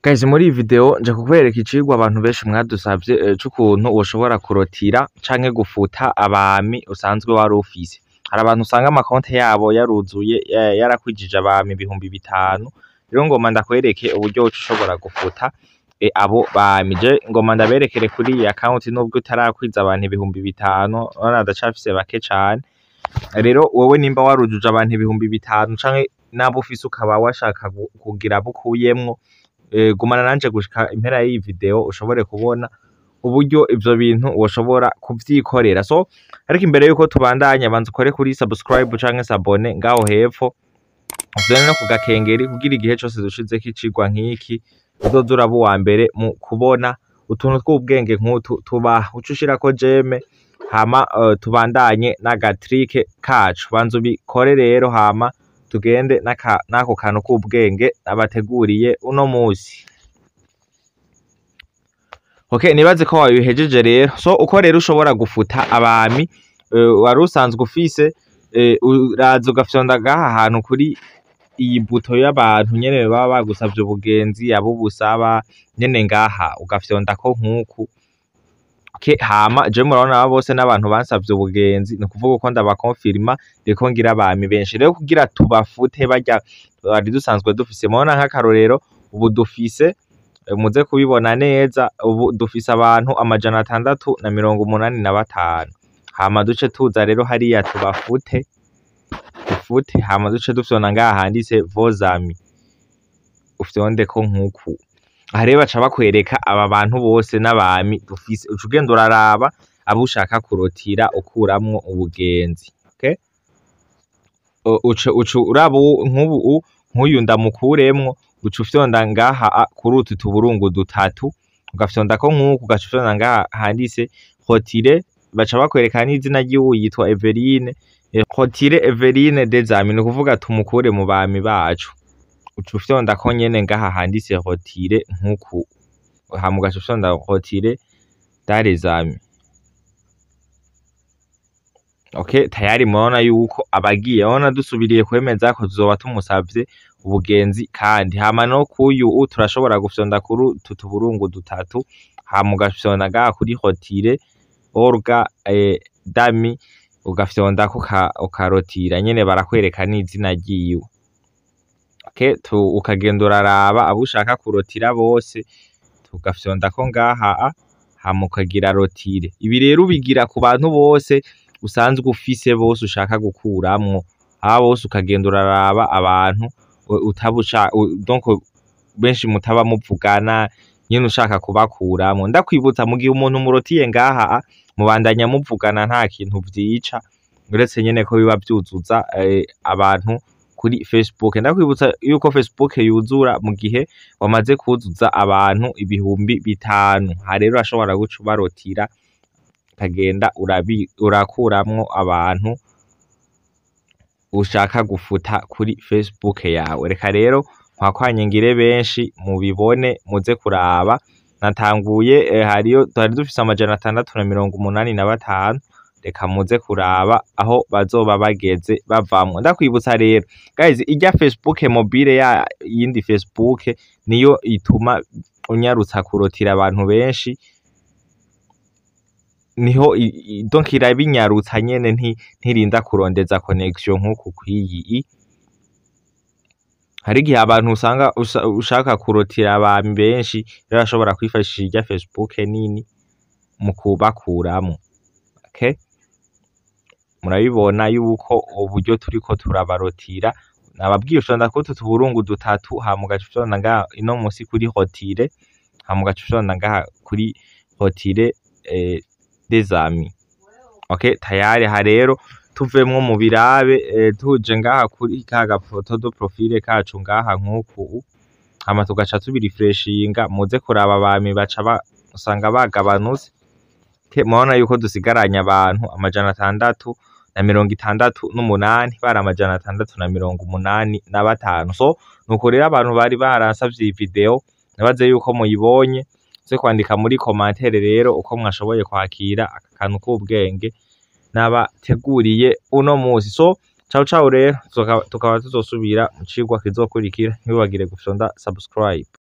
Guys, muri iyi video nje kukwereka icigwa abantu benshi mwadusavye c'ukuntu woshobora kurotira canke gufuta abami usanzwe wari ufise. Hari abantu usanga amakonte yabo yaruzuye yarakwijije abami ibihumbi 5. Rero ngoma ndakwereke uburyo woca ushobora gufuta abo bami. Je ngoma ndaberekere kuri iyi account nubwo utarakwiza abantu ibihumbi 5, urabona ndacafise bake cane. Rero wowe nimba warujuje abantu ibihumbi 5 canke nabo ufise ukaba washaka kugira bukuyemwo, gumana nanje gushika impera y'iyi video ushobore kubona uburyo ivyo bintu woshobora kuvyikorera. So ariko imbere yuko tubandanya banza ukore kuri subscribe canke s'abone ngaho hepfo, uzane no kugakengeri kugira igihe cose dushizeko icigwa nk'iki uzoza uraba uwa mbere mu kubona utuntu tw'ubwenge nk'utu tubaha. Uca ushirako jeme hama tubandanye n'agatrike kacu. Banza ubikore rero hama tugende n'ako kantu k'ubwenge abateguriye uno musi. Okay, nibaze ko wabihejeje rero. So uko rero ushobora gufuta abami wari usanzwe ufise, uraza ugafyonda ngaha ahantu kuri iyi buto y'abantu nyene baba bagusavye ubugenzi, abo busaba nyene ngaha ugafyondako nk'uku. Okay, hama je murabona aba bose n'abantu bansavye ubugenzi, ni kuvuga ko ndabakonfirma reko ngira abami benshi. Rero kugira tubafute barya bari dusanzwe dufise, mubona nk'akarorero ubu dufise, muze kubibona neza, ubu dufise abantu 685. Hama duce tuza rero hariya tubafute, dufute hama duce dufyona ngaha handitse vos amis, ufyondeko nk'uku. Aha rero baca bakwereka aba bantu bose n'abami dufise, uca ugenda uraraba abo ushaka kurotira ukuramwo ubugenzi. Okay, uca uraba nk'ubu nk'uyu ndamukuremwo, uca ufyonda ngaha kuri utu tuburungu dutatu ugafyondako nk'uku, ugaca ufyonda ngaha handitse rotire. Baca bakwereka n'izina ryiwe yitwa Eveline, rotire Eveline des amis, ni kuvuga tumukure mu bami bacu. Uca ufyondako nyene ngaha handitse rotire nk'uku, hama ugaca ufyonda rotire dans les amis. Okay, tayari murabona yuko abagiye, urabona dusubiriye kwemeza ko tuzoba tumusavye ubugenzi kandi. Hama no kuyu turashobora gufyonda kuri utu tuburungu dutatu, hama ugafyonda ngaha kuri rotire orga dami, ugafyondako ukarotira nyene barakwereka n'izina ryiwe. Okay, ukagenda uraraba abo ushaka kurotira bose tugafyondako ngaha, hama ukagira rotire. Ibi rero ubigira ku bantu bose usanzwe ufise bose ushaka gukuramwo, abo bose ukagenda uraraba abantu utabusha donc benshi mutaba muvugana nyene ushaka kubakuramwo. Ndakwibutsa mu gihe umuntu murotiye ngaha mubandanya muvugana nta kintu vyica, uretse nyene ko biba vyuzuza abantu kuri Facebook. Ndakwibutsa yuko Facebook yuzura mu gihe wamaze kuzuza abantu ibihumbi 5. Ha rero ashobora guca ubarotira kagenda urakuramwo abantu ushaka gufuta kuri Facebook yawe. Reka rero nkwakwanye ngire benshi mubibone muze kuraba. Natanguye hariyo twari dufise 685. Reka muze kuraba aho bazoba bageze bavamwo. Ndakwibutsa rero guys, irya Facebook mobile ya yindi Facebook niyo ituma unyarutsa kurotira abantu benshi, niho donc irabinyarutsa nyene ntirinda kurondeza connection nk'uku kwiyi. Hari igihe abantu usanga ushaka kurotira abantu benshi, rero ashobora kwifashisha irya Facebook nini mu kubakuramo. Okay, murabibona yuko uburyo turiko turabarotira. Nababwiye ufyonda ko utu tuburungu dutatu, hama ugaca ufyonda ngaha ino musi kuri rotire, hama ugaca ufyonda ngaha kuri rotire des amis. Okay, tayari. Ha rero tuvemwo mu birabe, tuje ngaha kuri ka gafoto do profile kacu ngaha nk'uku, hama tugaca tubirefreshinga muze kuraba abami baca usanga bagabanutse. Murabona yuko dusigaranye abantu 668, bari 685. So nuko rero abantu bari baransavye iyi video, nabaze yuko muyibonye, uze kwandika muri commentaire rero uko mwashoboye kwakira akantu k'ubwenge nabateguriye uno musi. So ciao ciao rero, tukaba tuzosubira mu cigwa kizokurikira. Ntibibagire gufyonda subscribe.